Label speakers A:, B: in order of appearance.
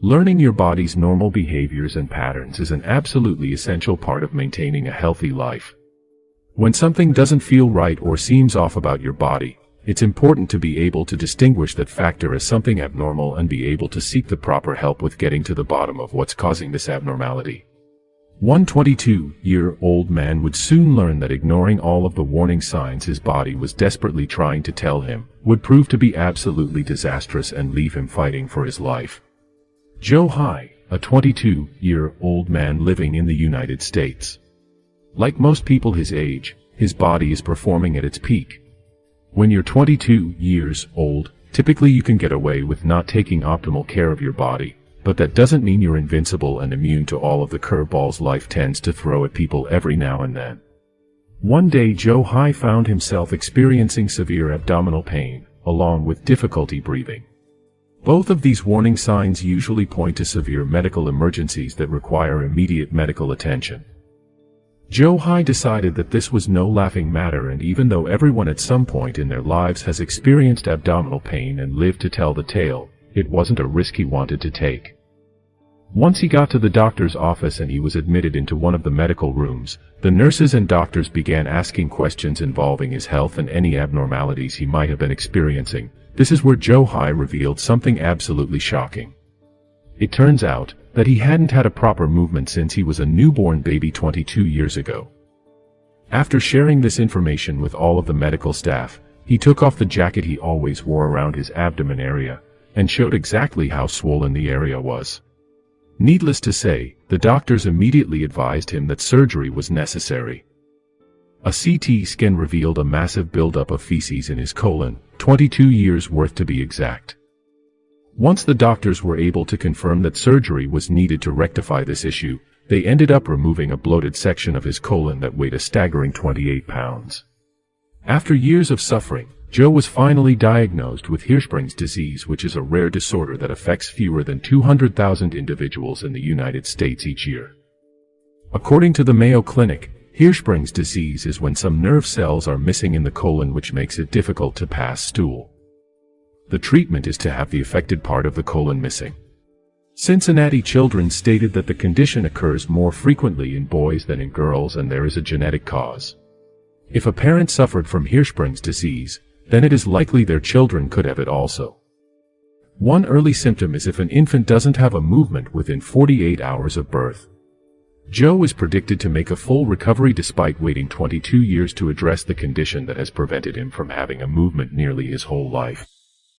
A: Learning your body's normal behaviors and patterns is an absolutely essential part of maintaining a healthy life. When something doesn't feel right or seems off about your body, it's important to be able to distinguish that factor as something abnormal and be able to seek the proper help with getting to the bottom of what's causing this abnormality. One 22-year-old man would soon learn that ignoring all of the warning signs his body was desperately trying to tell him would prove to be absolutely disastrous and leave him fighting for his life. Joe Hai, a 22-year-old man living in the United States. Like most people his age, his body is performing at its peak. When you're 22 years old, typically you can get away with not taking optimal care of your body, but that doesn't mean you're invincible and immune to all of the curveballs life tends to throw at people every now and then. One day Joe Hai found himself experiencing severe abdominal pain, along with difficulty breathing. Both of these warning signs usually point to severe medical emergencies that require immediate medical attention. Joe Hai decided that this was no laughing matter, and even though everyone at some point in their lives has experienced abdominal pain and lived to tell the tale, it wasn't a risk he wanted to take. Once he got to the doctor's office and he was admitted into one of the medical rooms, the nurses and doctors began asking questions involving his health and any abnormalities he might have been experiencing. This is where Joe Hai revealed something absolutely shocking. It turns out that he hadn't had a proper movement since he was a newborn baby 22 years ago. After sharing this information with all of the medical staff, he took off the jacket he always wore around his abdomen area, and showed exactly how swollen the area was. Needless to say, the doctors immediately advised him that surgery was necessary. A CT scan revealed a massive buildup of feces in his colon, 22 years worth to be exact. Once the doctors were able to confirm that surgery was needed to rectify this issue, they ended up removing a bloated section of his colon that weighed a staggering 28 pounds. After years of suffering, Joe was finally diagnosed with Hirschsprung's disease, which is a rare disorder that affects fewer than 200,000 individuals in the United States each year. According to the Mayo Clinic, Hirschsprung's disease is when some nerve cells are missing in the colon, which makes it difficult to pass stool. The treatment is to have the affected part of the colon missing. Cincinnati children stated that the condition occurs more frequently in boys than in girls, and there is a genetic cause. If a parent suffered from Hirschsprung's disease, then it is likely their children could have it also. One early symptom is if an infant doesn't have a movement within 48 hours of birth. Joe is predicted to make a full recovery despite waiting 22 years to address the condition that has prevented him from having a movement nearly his whole life.